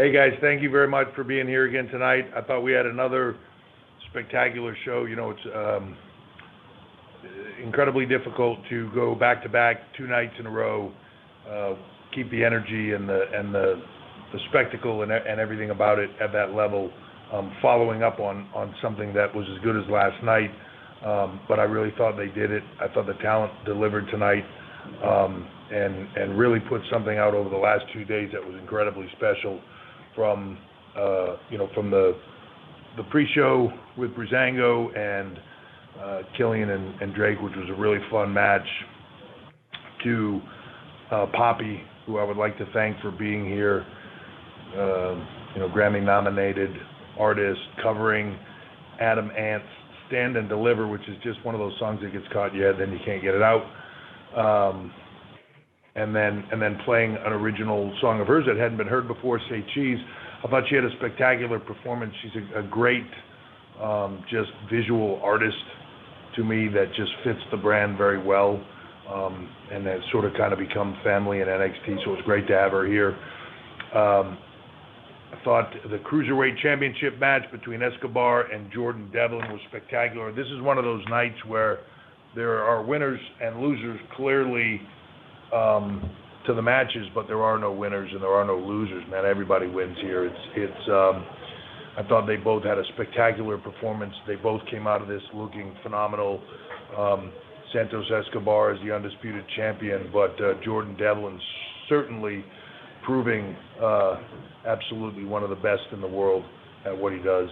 Hey guys, thank you very much for being here again tonight. I thought we had another spectacular show. You know, it's incredibly difficult to go back to back 2 nights in a row, keep the energy and the spectacle and everything about it at that level, following up on something that was as good as last night. But I really thought they did it. I thought the talent delivered tonight, and really put something out over the last 2 days that was incredibly special. From from the pre-show with Breezango and Killian and Drake, which was a really fun match, to Poppy, who I would like to thank for being here. Grammy-nominated artist covering Adam Ant's "Stand and Deliver," which is just one of those songs that gets caught in your head, then you can't get it out. And then playing an original song of hers that hadn't been heard before, "Say Cheese." I thought she had a spectacular performance. She's a great just visual artist to me that just fits the brand very well, and has sort of kind of become family in NXT, so it's great to have her here. I thought the Cruiserweight Championship match between Escobar and Jordan Devlin was spectacular. This is one of those nights where there are winners and losers clearly to the matches, but there are no winners and there are no losers, man. Everybody wins here. I thought they both had a spectacular performance. They both came out of this looking phenomenal. Santos Escobar is the undisputed champion, but Jordan Devlin certainly proving absolutely one of the best in the world at what he does.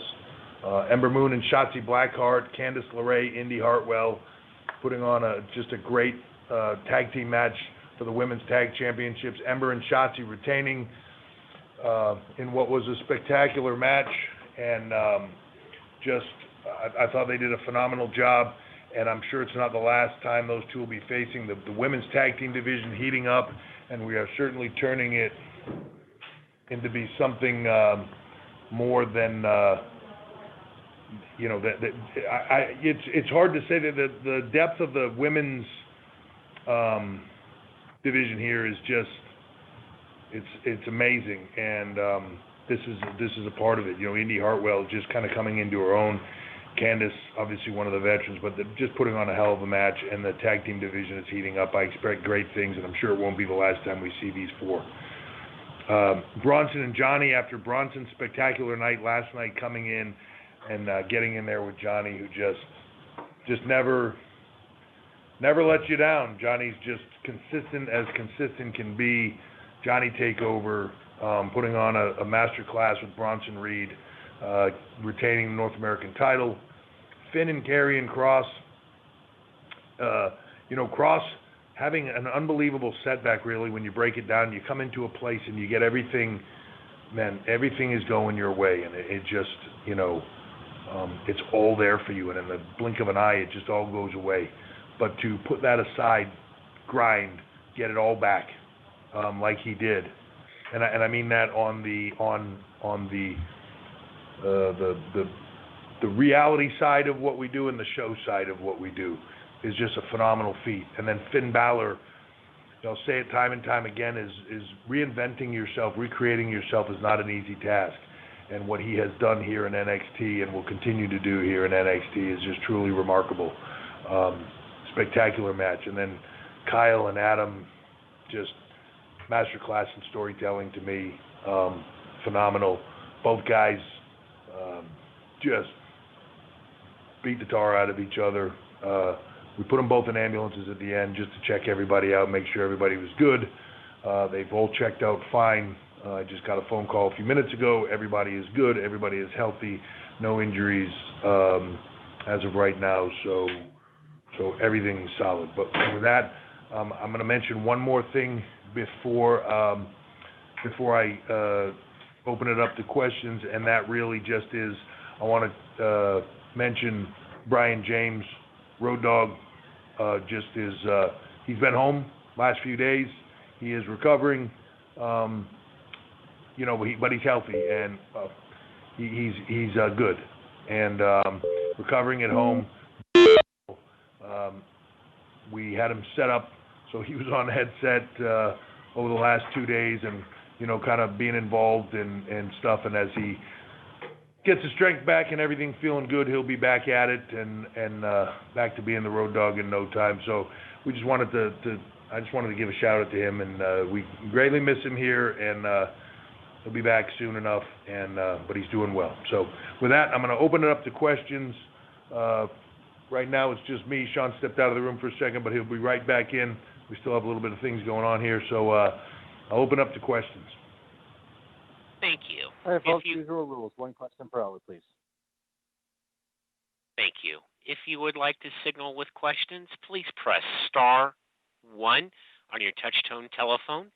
Ember Moon and Shotzi Blackheart, Candice LeRae, Indy Hartwell, putting on just a great tag team match for the Women's Tag Championships. Ember and Shotzi retaining in what was a spectacular match, and I thought they did a phenomenal job, and I'm sure it's not the last time those two will be facing. The Women's Tag Team division heating up, and we are certainly turning it into be something more than it's hard to say that the depth of the women's division here is just it's amazing, and this is a part of it. Indy Hartwell is just kind of coming into her own. Candice, obviously one of the veterans, but just putting on a hell of a match, and the tag team division is heating up. I expect great things, and I'm sure it won't be the last time we see these four. Bronson and Johnny, after Bronson's spectacular night last night, coming in and getting in there with Johnny, who just never lets you down. Johnny's just consistent as consistent can be. Johnny TakeOver, putting on a master class with Bronson Reed, retaining the North American title. Finn and Karrion Kross, Kross having an unbelievable setback, really, when you break it down. You come into a place and you get everything, man, everything is going your way, and it just, it's all there for you, and in the blink of an eye, it just all goes away. But to put that aside, grind, get it all back, like he did, and I mean that on the reality side of what we do and the show side of what we do is just a phenomenal feat. And then Finn Balor, I'll say it time and time again, is reinventing yourself, recreating yourself is not an easy task. And what he has done here in NXT and will continue to do here in NXT is just truly remarkable. Spectacular match. And then Kyle and Adam, just masterclass in storytelling to me. Phenomenal. Both guys just beat the tar out of each other. We put them both in ambulances at the end just to check everybody out, make sure everybody was good. They've all checked out fine. I just got a phone call a few minutes ago. Everybody is good. Everybody is healthy. No injuries as of right now. So everything's solid. But with that, I'm going to mention one more thing before I open it up to questions, and that really just is, I want to mention Brian James, Road Dogg. He's been home last few days. He is recovering, but he's healthy, and he's good, and recovering at home. We had him set up, so he was on headset over the last 2 days, and kind of being involved and stuff. And as he gets his strength back and everything feeling good, he'll be back at it and back to being the road dog in no time. So we just wanted I just wanted to give a shout out to him, and we greatly miss him here, and he'll be back soon enough, but he's doing well. So with that, I'm going to open it up to questions. Right now it's just me. Sean stepped out of the room for a second, but he'll be right back in. We still have a little bit of things going on here, so I'll open up to questions. Thank you. All right, folks, usual rules. One question per hour, please. Thank you. If you would like to signal with questions, please press *1 on your touch-tone telephone.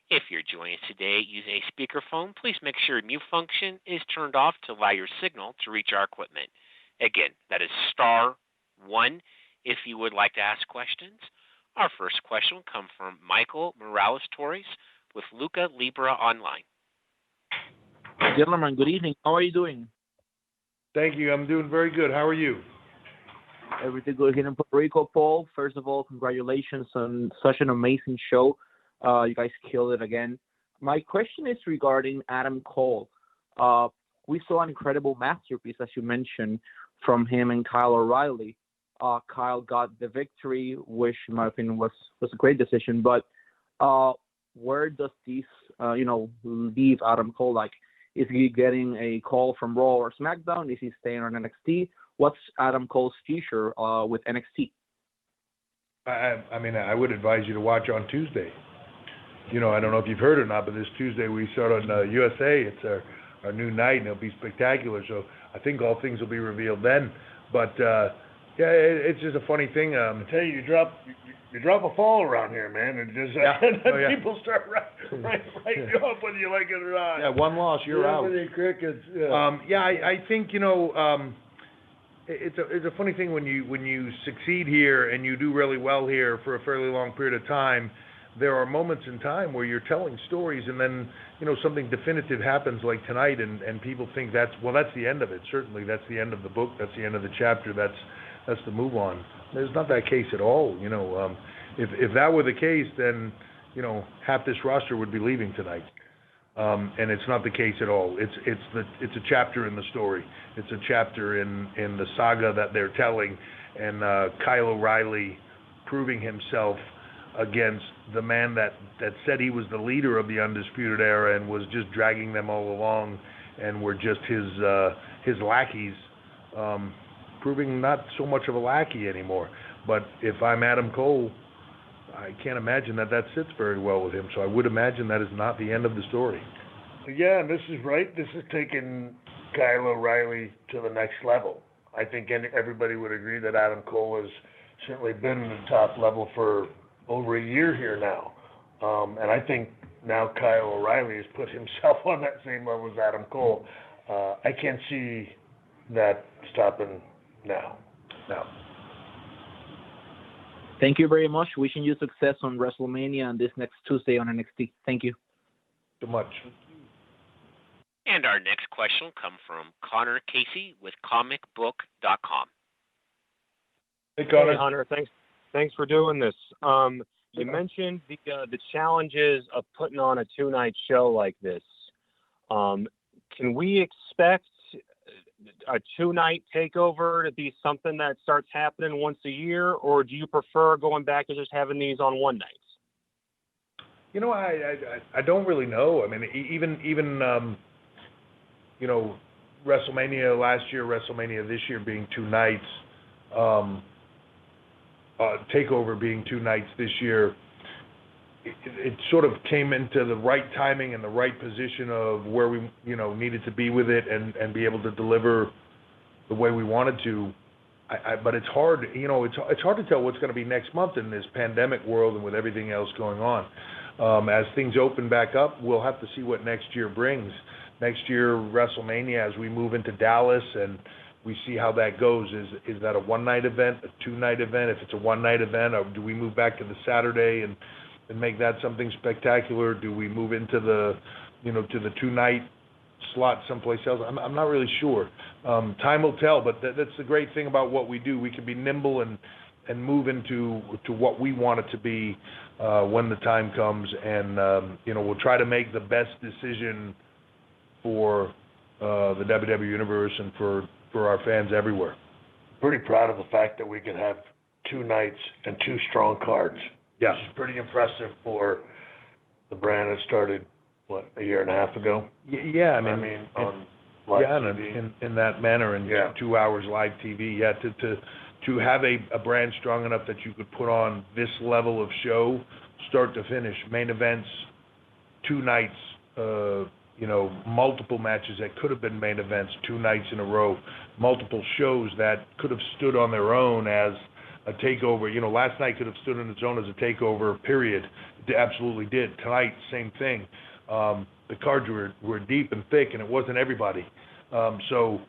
If you're joining us today using a speakerphone, please make sure mute function is turned off to allow your signal to reach our equipment. Again, that is *1 if you would like to ask questions. Our first question will come from Michael Morales-Torres with Luca Libra Online. Gentlemen, good evening. How are you doing? Thank you. I'm doing very good. How are you? Everything good here in Puerto Rico, Paul. First of all, congratulations on such an amazing show. You guys killed it again. My question is regarding Adam Cole. We saw an incredible masterpiece, as you mentioned, from him and Kyle O'Reilly. Kyle got the victory, which, in my opinion, was a great decision. But where does this, leave Adam Cole? Like, is he getting a call from Raw or SmackDown? Is he staying on NXT? What's Adam Cole's future with NXT? I would advise you to watch on Tuesday. I don't know if you've heard or not, but this Tuesday we start on USA. It's our new night, and it'll be spectacular. So I think all things will be revealed then. But it's just a funny thing. I tell you, you drop a fall around here, man, and just people start right you up whether you like it or not. Yeah, one loss, you're out. Crickets. I think it's a funny thing when you succeed here and you do really well here for a fairly long period of time. There are moments in time where you're telling stories, and then something definitive happens like tonight, and people think that's the end of it. Certainly, that's the end of the book. That's the end of the chapter. That's the move on. There's not that case at all. If that were the case, then half this roster would be leaving tonight. And it's not the case at all. It's a chapter in the story. It's a chapter in the saga that they're telling, and Kyle O'Reilly proving himself against the man that said he was the leader of the Undisputed Era and was just dragging them all along and were just his lackeys, proving not so much of a lackey anymore. But if I'm Adam Cole, I can't imagine that sits very well with him. So I would imagine that is not the end of the story. Yeah, and this is right. This is taking Kyle O'Reilly to the next level. I think everybody would agree that Adam Cole has certainly been in the top level for over a year here now. And I think now Kyle O'Reilly has put himself on that same level as Adam Cole. I can't see that stopping now. No. Thank you very much. Wishing you success on WrestleMania and this next Tuesday on NXT. Thank you. So much. And our next question will come from Connor Casey with comicbook.com. Hey, Connor. Hey, Hunter. Thanks for doing this. You mentioned the challenges of putting on a two-night show like this. Can we expect a two-night takeover to be something that starts happening once a year, or do you prefer going back to just having these on one night? I don't really know. I mean, even WrestleMania last year, WrestleMania this year being two nights, TakeOver being two nights this year, it sort of came into the right timing and the right position of where we needed to be with it and be able to deliver the way we wanted to. But it's hard, it's hard to tell what's going to be next month in this pandemic world and with everything else going on. As things open back up, we'll have to see what next year brings. Next year, WrestleMania, as we move into Dallas and we see how that goes. Is that a one-night event, a two-night event? If it's a one-night event, or do we move back to the Saturday and make that something spectacular? Do we move into the two-night slot someplace else? I'm not really sure. Time will tell, but that's the great thing about what we do. We can be nimble and move into what we want it to be when the time comes. And we'll try to make the best decision for the WWE Universe and for our fans everywhere. Pretty proud of the fact that we could have 2 nights and 2 strong cards. Yeah. Which is pretty impressive for the brand that started, a year and a half ago? Yeah, I mean on live TV. in that manner, and Yeah. 2 hours live TV. Yeah, to have a brand strong enough that you could put on this level of show, start to finish, main events, 2 nights, multiple matches that could have been main events 2 nights in a row, multiple shows that could have stood on their own as a takeover. Last night could have stood on its own as a takeover, period. It absolutely did. Tonight, same thing. The cards were deep and thick, and it wasn't everybody. So,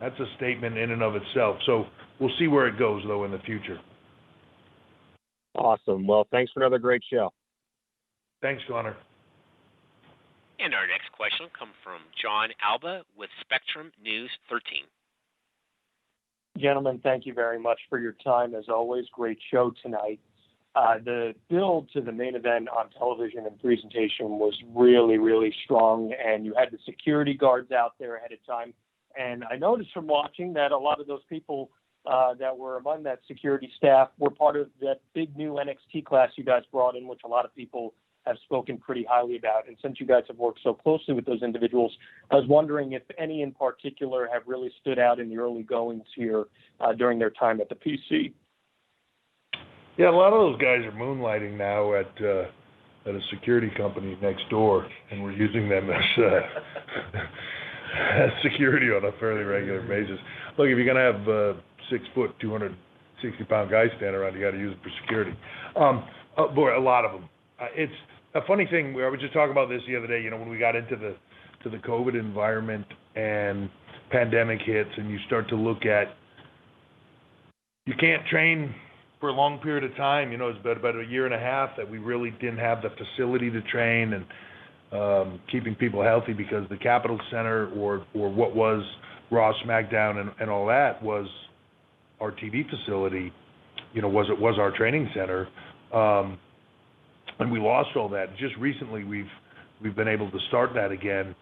that's a statement in and of itself. So we'll see where it goes, though, in the future. Awesome. Well, thanks for another great show. Thanks, Connor. And our next question will come from John Alba with Spectrum News 13. Gentlemen, thank you very much for your time. As always, great show tonight. The build to the main event on television and presentation was really, really strong, and you had the security guards out there ahead of time. And I noticed from watching that a lot of those people that were among that security staff were part of that big new NXT class you guys brought in, which a lot of people have spoken pretty highly about. And since you guys have worked so closely with those individuals, I was wondering if any in particular have really stood out in the early goings here during their time at the PC. Yeah, a lot of those guys are moonlighting now at a security company next door, and we're using them as security on a fairly regular basis. Look, if you're going to have 6 foot, 260-pound guys standing around, you got to use them for security. Boy, a lot of them. It's a funny thing. I was just talking about this the other day. When we got into the COVID environment and pandemic hits, and you start to look at, you can't train for a long period of time. It's been about a year and a half that we really didn't have the facility to train, and keeping people healthy, because the Capitol Center or what was Raw, SmackDown, and all that was our TV facility. Was our training center. And we lost all that. Just recently, we've been able to start that again,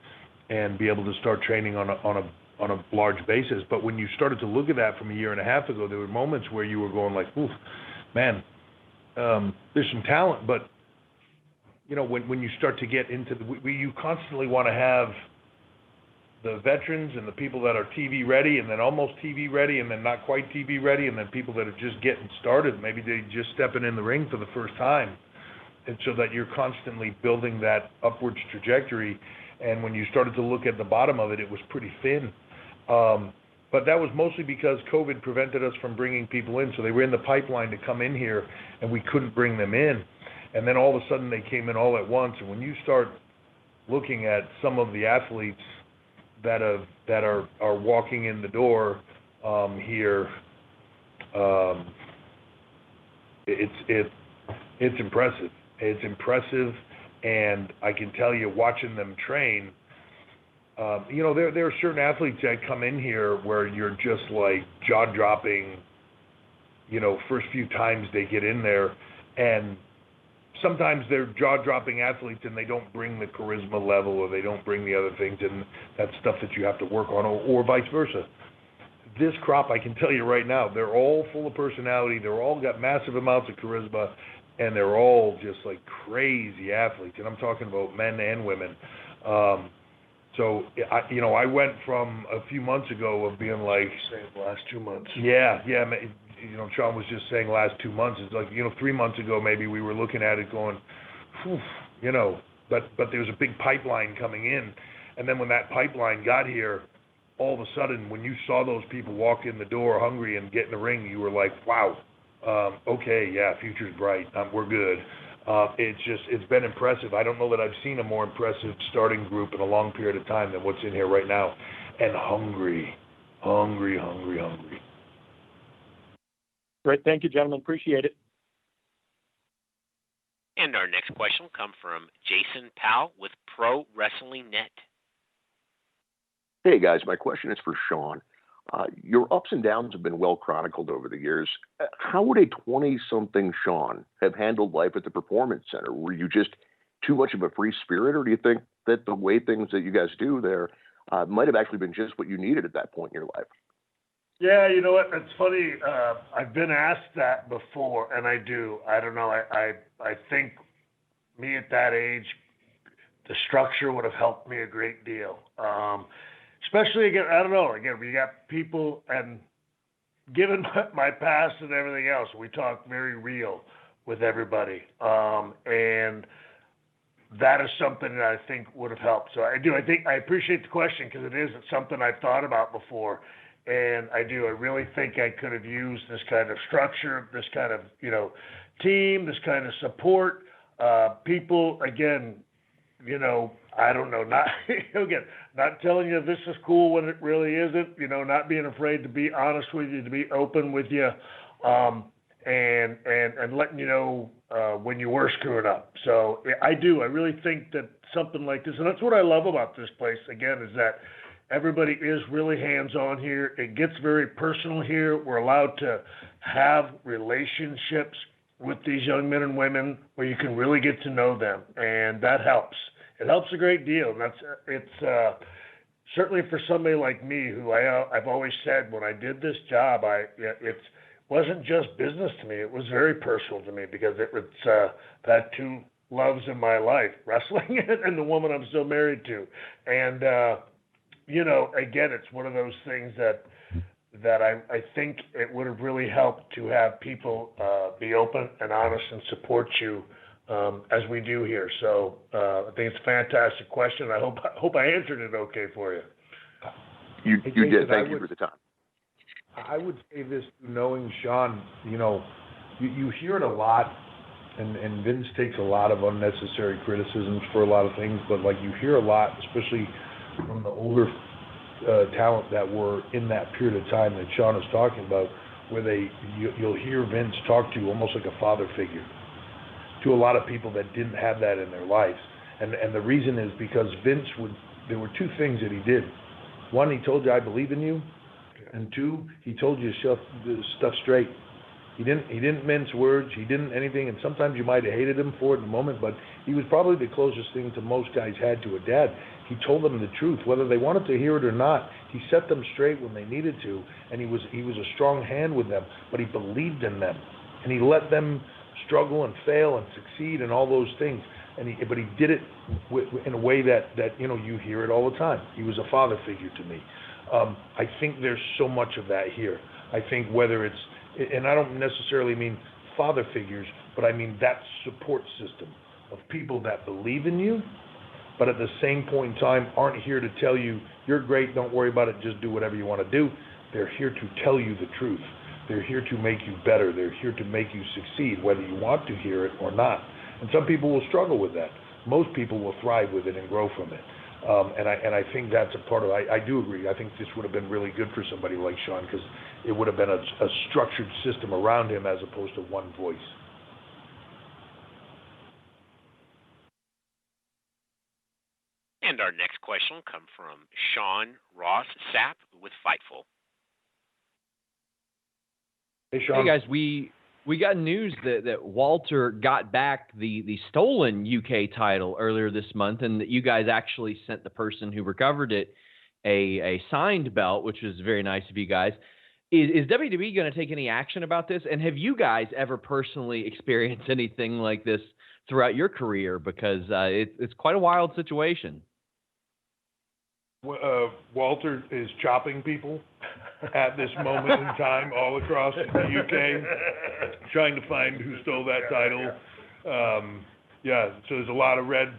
and be able to start training on a large basis. But when you started to look at that from a year and a half ago, there were moments where you were going like, "Oof, man, there's some talent." But when you start to get into you constantly want to have the veterans and the people that are TV ready, and then almost TV ready, and then not quite TV ready, and then people that are just getting started. Maybe they just stepping in the ring for the first time. And so that you're constantly building that upwards trajectory. And when you started to look at the bottom of it, it was pretty thin. But that was mostly because COVID prevented us from bringing people in. So they were in the pipeline to come in here, and we couldn't bring them in. And then all of a sudden they came in all at once. And when you start looking at some of the athletes that are walking in the door here, it's impressive. It's impressive, and I can tell you, watching them train, there are certain athletes that come in here where you're just like jaw-dropping, first few times they get in there, and sometimes they're jaw-dropping athletes and they don't bring the charisma level, or they don't bring the other things, and that's stuff that you have to work on, or vice versa. This crop, I can tell you right now, they're all full of personality, they're all got massive amounts of charisma, and they're all just like crazy athletes, and I'm talking about men and women. So I went from a few months ago of being like, say the last 2 months. Yeah. Sean was just saying last 2 months. It's like 3 months ago maybe we were looking at it going, but there was a big pipeline coming in, and then when that pipeline got here, all of a sudden when you saw those people walk in the door hungry and get in the ring, you were like, wow. Okay, yeah, future's bright. We're good. It's been impressive. I don't know that I've seen a more impressive starting group in a long period of time than what's in here right now. And hungry. Great. Thank you, gentlemen. Appreciate it. And our next question will come from Jason Powell with Pro Wrestling Net. Hey, guys. My question is for Sean. Your ups and downs have been well chronicled over the years. How would a 20-something Sean have handled life at the Performance Center? Were you just too much of a free spirit, or do you think that the way things that you guys do there might have actually been just what you needed at that point in your life? Yeah, you know what? It's funny. I've been asked that before, and I do. I don't know. I think me at that age, the structure would have helped me a great deal. Especially, again, I don't know. Again, we got people, and given my past and everything else, we talk very real with everybody. And that is something that I think would have helped. So I think I appreciate the question, because it's something I've thought about before. And I really think I could have used this kind of structure, this kind of, team, this kind of support. People, again, I don't know, not telling you this is cool when it really isn't, not being afraid to be honest with you, to be open with you, and letting you know when you were screwing up. So I really think that something like this, and that's what I love about this place, again, is that everybody is really hands-on here. It gets very personal here. We're allowed to have relationships with these young men and women where you can really get to know them, and that helps. It helps a great deal. And it's certainly for somebody like me, who I've always said when I did this job, it wasn't just business to me. It was very personal to me, because it's had two loves in my life, wrestling and the woman I'm still married to. And again, it's one of those things that I think it would have really helped to have people be open and honest and support you as we do here. So I think it's a fantastic question. I hope I answered it okay for you. You did. Thank you for the time. I would say this, knowing Sean, you hear it a lot, and Vince takes a lot of unnecessary criticisms for a lot of things, but you hear a lot, especially from the older talent that were in that period of time that Sean is talking about, where you'll hear Vince talk to you almost like a father figure to a lot of people that didn't have that in their lives. And the reason is because there were two things that he did. One, he told you, I believe in you. And two, he told you stuff straight. He didn't mince words. He didn't anything. And sometimes you might have hated him for it in the moment, but he was probably the closest thing to most guys had to a dad. He told them the truth, whether they wanted to hear it or not. He set them straight when they needed to, and he was a strong hand with them, but he believed in them, and he let them struggle and fail and succeed and all those things. But he did it in a way that you hear it all the time. He was a father figure to me. I think there's so much of that here. I think whether it's, and I don't necessarily mean father figures, but I mean that support system of people that believe in you, but at the same point in time aren't here to tell you, you're great, don't worry about it, just do whatever you want to do. They're here to tell you the truth. They're here to make you better. They're here to make you succeed, whether you want to hear it or not. And some people will struggle with that. Most people will thrive with it and grow from it. And I think that's a part of it. I do agree. I think this would have been really good for somebody like Sean, because it would have been a structured system around him as opposed to one voice. And our next question will come from Sean Ross Sapp with Fightful. Hey, Sean. Hey, guys, we got news that Walter got back the stolen UK title earlier this month, and that you guys actually sent the person who recovered it a signed belt, which was very nice of you guys. Is WWE going to take any action about this? And have you guys ever personally experienced anything like this throughout your career? Because it's quite a wild situation. Walter is chopping people at this moment in time all across the UK, trying to find who stole that title. So there's a lot of red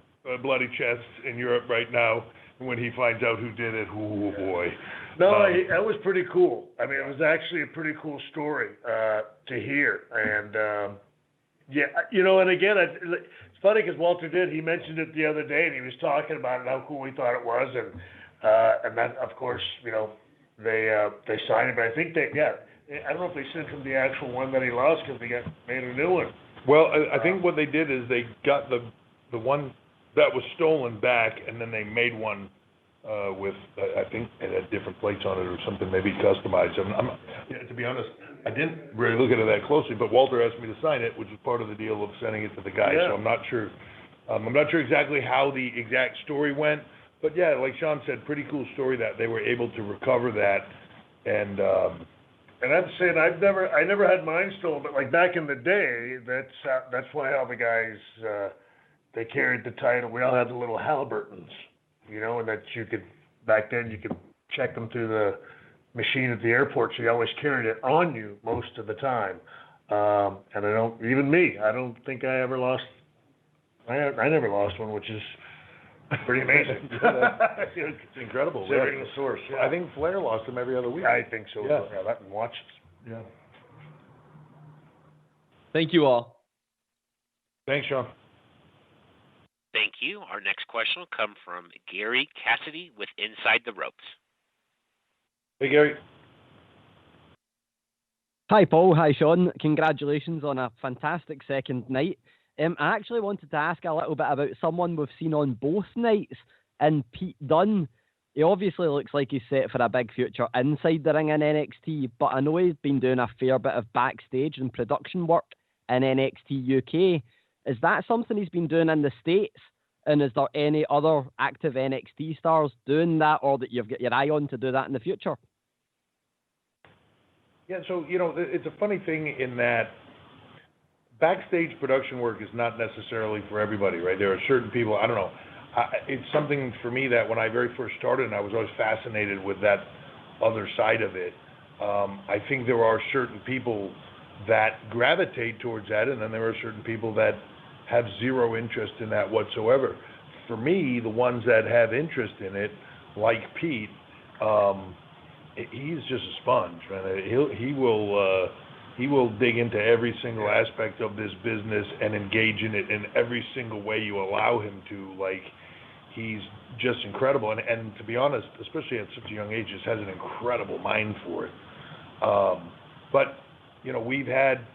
bloody chests in Europe right now. When he finds out who did it, oh boy. No, that was pretty cool. I mean, it was actually a pretty cool story to hear. And and again, it's funny because Walter he mentioned it the other day, and he was talking about it, how cool he thought it was, and that, of course, they signed it. But I think I don't know if they sent him the actual one that he lost, because they made a new one. Well, I think what they did is they got the one that was stolen back, and then they made one with I think it had different plates on it or something, maybe customized. To be honest, I didn't really look at it that closely, but Walter asked me to sign it, which is part of the deal of sending it to the guy. Yeah. So I'm not sure. I'm not sure exactly how the exact story went, but yeah, like Sean said, pretty cool story that they were able to recover that. And I'm saying I never had mine stolen, but like back in the day, that's why all the guys they carried the title. We all had the little Halliburtons, and that back then you could check them through the machine at the airport, so you always carried it on you most of the time. And I don't think I ever lost. I never lost one, which is pretty amazing. It's incredible. Considering the source. Yeah. I think Flair lost them every other week. I think so. Yeah. That and watch. Yeah. Thank you all. Thanks, Sean. Thank you. Our next question will come from Gary Cassidy with Inside the Ropes. Hey, Gary. Hi, Paul. Hi, Sean. Congratulations on a fantastic second night. I actually wanted to ask a little bit about someone we've seen on both nights, and Pete Dunne. He obviously looks like he's set for a big future inside the ring in NXT, but I know he's been doing a fair bit of backstage and production work in NXT UK. Is that something he's been doing in the States? And is there any other active NXT stars doing that, or that you've got your eye on to do that in the future? Yeah, so, it's a funny thing in that backstage production work is not necessarily for everybody, right? There are certain people, I don't know, it's something for me that when I very first started, and I was always fascinated with that other side of it. I think there are certain people that gravitate towards that, and then there are certain people that have zero interest in that whatsoever. For me, the ones that have interest in it, like Pete, he's just a sponge, man. He will dig into every single aspect of this business and engage in it in every single way you allow him to. Like, he's just incredible. And to be honest, especially at such a young age, just has an incredible mind for it. But, we've had,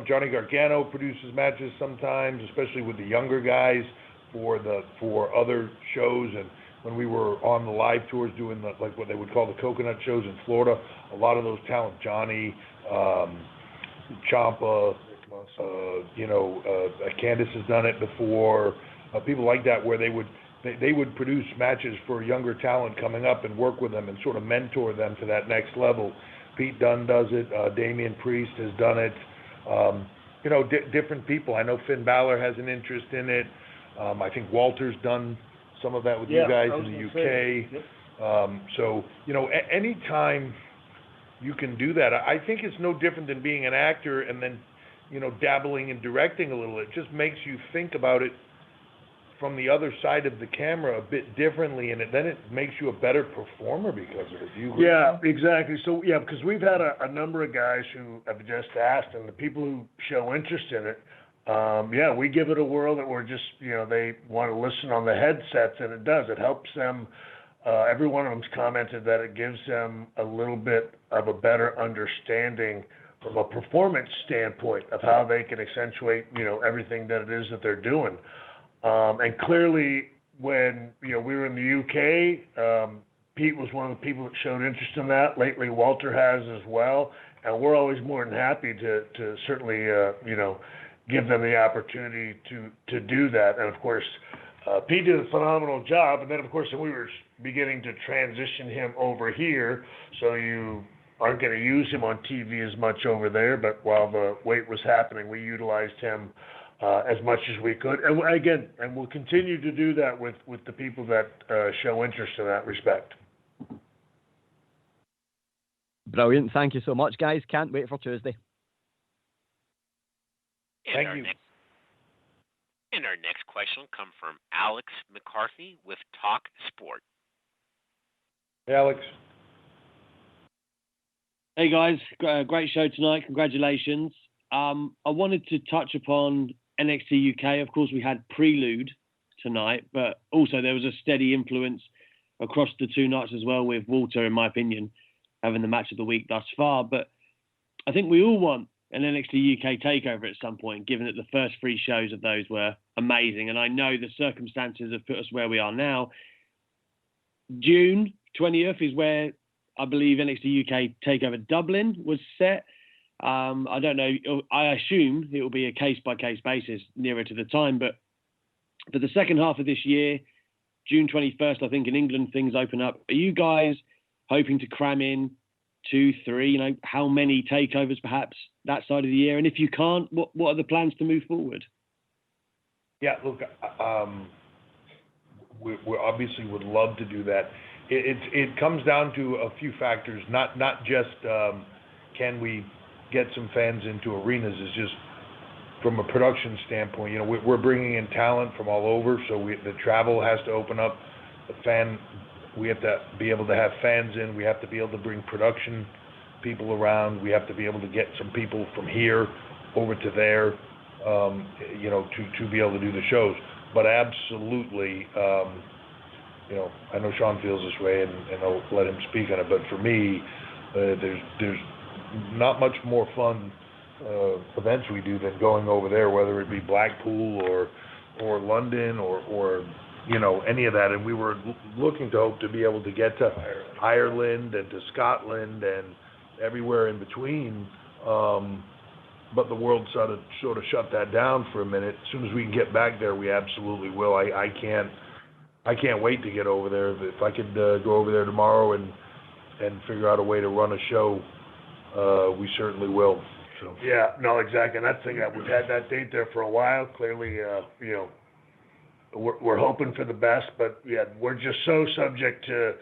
Johnny Gargano produces matches sometimes, especially with the younger guys for other shows. And when we were on the live tours doing what they would call the coconut shows in Florida, a lot of those talent, Johnny, Ciampa, Candice has done it before. People like that, where they would produce matches for younger talent coming up and work with them and sort of mentor them to that next level. Pete Dunne does it. Damian Priest has done it. Different people. I know Finn Balor has an interest in it. I think Walter's done some of that with you guys in the UK. Yep. So, anytime you can do that, I think it's no different than being an actor and then, dabbling and directing a little. It just makes you think about it from the other side of the camera a bit differently, and then it makes you a better performer because of it. Do you agree? Yeah, exactly. So, because we've had a number of guys who have just asked, and the people who show interest in it, we give it a whirl that we're just, they want to listen on the headsets, and it does. It helps them. Every one of them's commented that it gives them a little bit of a better understanding from a performance standpoint of how they can accentuate, everything that it is that they're doing. And clearly, when, we were in the UK, Pete was one of the people that showed interest in that. Lately, Walter has as well. And we're always more than happy to certainly, give them the opportunity to do that. And, of course, Pete did a phenomenal job. And then, of course, we were beginning to transition him over here. So you aren't going to use him on TV as much over there. But while the wait was happening, we utilized him as much as we could. And again, we'll continue to do that with the people that show interest in that respect. Brilliant. Thank you so much, guys. Can't wait for Tuesday. Thank you. And our next question will come from Alex McCarthy with Talk Sport. Hey, Alex. Hey, guys. Great show tonight. Congratulations. I wanted to touch upon NXT UK. Of course, we had Prelude tonight, but also there was a steady influence across the two nights as well, with Walter, in my opinion, having the match of the week thus far. But I think we all want an NXT UK takeover at some point, given that the first 3 shows of those were amazing. And I know the circumstances have put us where we are now. June 20th is where I believe NXT UK TakeOver Dublin was set. I don't know. I assume it will be a case-by-case basis nearer to the time. But for the second half of this year, June 21st, I think in England things open up. Are you guys hoping to cram in 2, 3? How many takeovers perhaps that side of the year? And if you can't, what are the plans to move forward? Yeah, look, we obviously would love to do that. It comes down to a few factors, not just can we get some fans into arenas. It's just from a production standpoint. We're bringing in talent from all over, so the travel has to open up. We have to be able to have fans in. We have to be able to bring production people around. We have to be able to get some people from here over to there, to be able to do the shows. But absolutely, I know Sean feels this way, and I'll let him speak on it. But for me, there's not much more fun events we do than going over there, whether it be Blackpool or London or any of that. And we were looking to hope to be able to get to Ireland and to Scotland and everywhere in between. But the world sort of shut that down for a minute. As soon as we can get back there, we absolutely will. I can't wait to get over there. If I could go over there tomorrow and figure out a way to run a show, we certainly will. So. Yeah, no, exactly. And that's the thing, we've had that date there for a while. Clearly, we're hoping for the best, but yeah, we're just so subject to,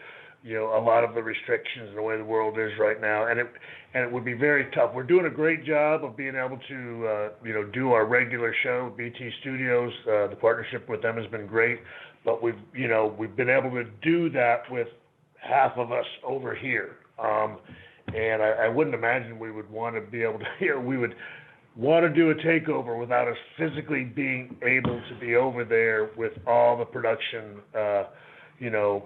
a lot of the restrictions and the way the world is right now, and it would be very tough. We're doing a great job of being able to, do our regular show, BT Studios. The partnership with them has been great, but we've been able to do that with half of us over here. And I wouldn't imagine we would want to be able to, we would want to do a takeover without us physically being able to be over there with all the production,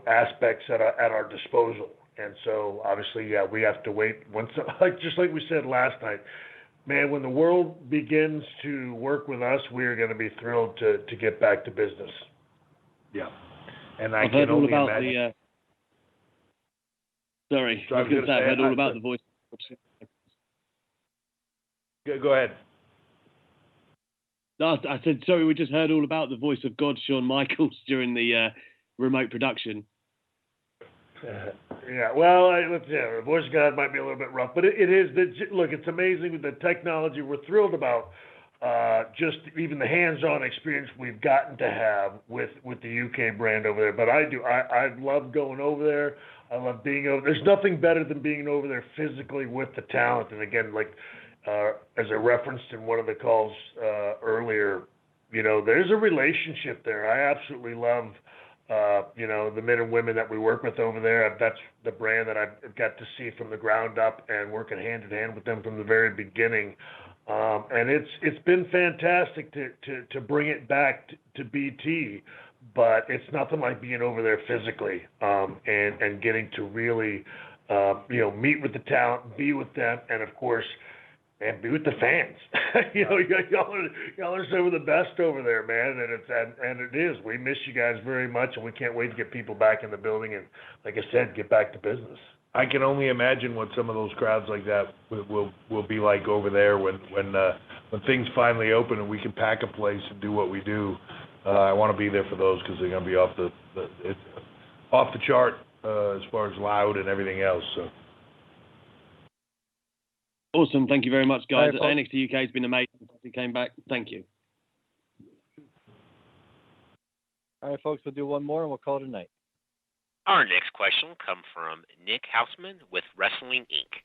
aspects at our disposal. And so obviously, yeah, we have to wait. Just like we said last night, man, when the world begins to work with us, we're going to be thrilled to get back to business. Yeah. And I've heard all about imagine. Sorry, I was going to say, I've heard all about the voice. Go ahead. No, I said, sorry, we just heard all about the voice of God, Shawn Michaels, during the remote production. Yeah, well, the voice of God might be a little bit rough, but it is. Look, it's amazing with the technology. We're thrilled about just even the hands-on experience we've gotten to have with the UK brand over there. But I love going over there. I love being over. There's nothing better than being over there physically with the talent. And again, as I referenced in one of the calls earlier, there's a relationship there. I absolutely love, the men and women that we work with over there. That's the brand that I've got to see from the ground up and working hand in hand with them from the very beginning. And it's been fantastic to bring it back to BT. But it's nothing like being over there physically and getting to really, meet with the talent, be with them, and of course, and be with the fans. Y'all are some of the best over there, man. And it is. We miss you guys very much, and we can't wait to get people back in the building and, like I said, get back to business. I can only imagine what some of those crowds like that will be like over there when things finally open and we can pack a place and do what we do. I want to be there for those because they're going to be off the chart as far as loud and everything else. So. Awesome. Thank you very much, guys. NXT UK has been amazing since we came back. Thank you. All right, folks, we'll do one more and we'll call it a night. Our next question will come from Nick Houseman with Wrestling Inc.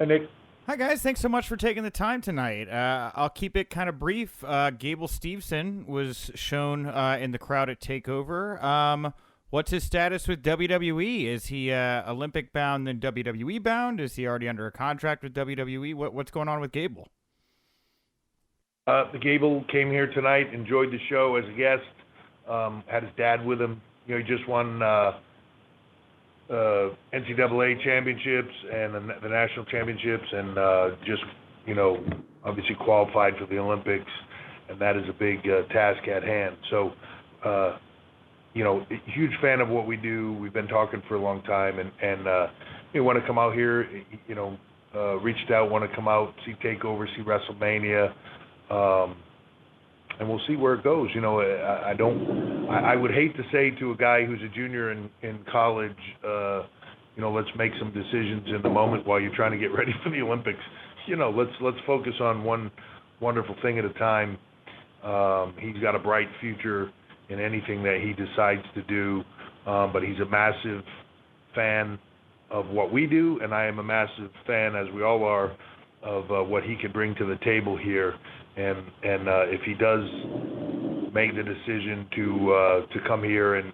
Hi, Nick. Hi, guys. Thanks so much for taking the time tonight. I'll keep it kind of brief. Gable Steveson was shown in the crowd at TakeOver. What's his status with WWE? Is he Olympic bound and WWE bound? Is he already under a contract with WWE? What's going on with Gable? The Gable came here tonight, enjoyed the show as a guest, had his dad with him. He just won NCAA championships and the national championships, and just obviously qualified for the Olympics, and that is a big task at hand. So a huge fan of what we do. We've been talking for a long time, and you want to come out here, reached out, want to come out, see TakeOver, see WrestleMania, and we'll see where it goes. I would hate to say to a guy who's a junior in college, let's make some decisions in the moment while you're trying to get ready for the Olympics. Let's focus on one wonderful thing at a time. He's got a bright future in anything that he decides to do, but he's a massive fan of what we do, and I am a massive fan, as we all are, of what he can bring to the table here. And if he does make the decision to come here and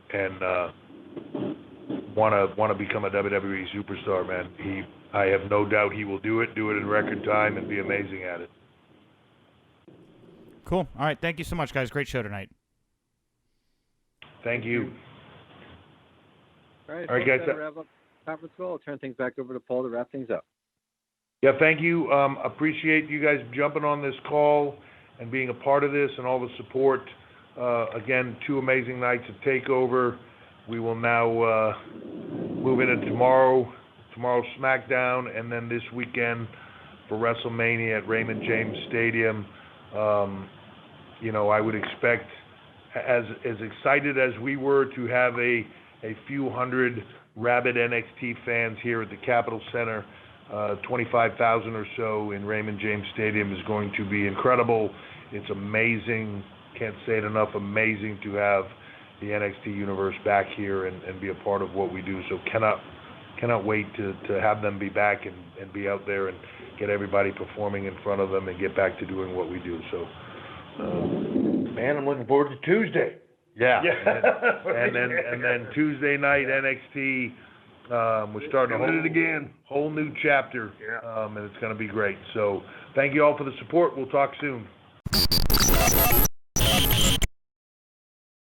want to become a WWE superstar, man, I have no doubt he will do it in record time, and be amazing at it. Cool. All right. Thank you so much, guys. Great show tonight. Thank you. All right, guys. Wrap up conference call. I'll turn things back over to Paul to wrap things up. Yeah, thank you. Appreciate you guys jumping on this call and being a part of this, and all the support. Again, 2 amazing nights of TakeOver. We will now move into tomorrow's SmackDown, and then this weekend for WrestleMania at Raymond James Stadium. I would expect, as excited as we were to have a few hundred rabid NXT fans here at the Capitol Center, 25,000 or so in Raymond James Stadium is going to be incredible. It's amazing, can't say it enough, amazing to have the NXT universe back here and be a part of what we do. So cannot wait to have them be back and be out there and get everybody performing in front of them and get back to doing what we do. So, man, I'm looking forward to Tuesday. Yeah. And then Tuesday night NXT. We're starting a whole new chapter, and it's going to be great. So thank you all for the support. We'll talk soon.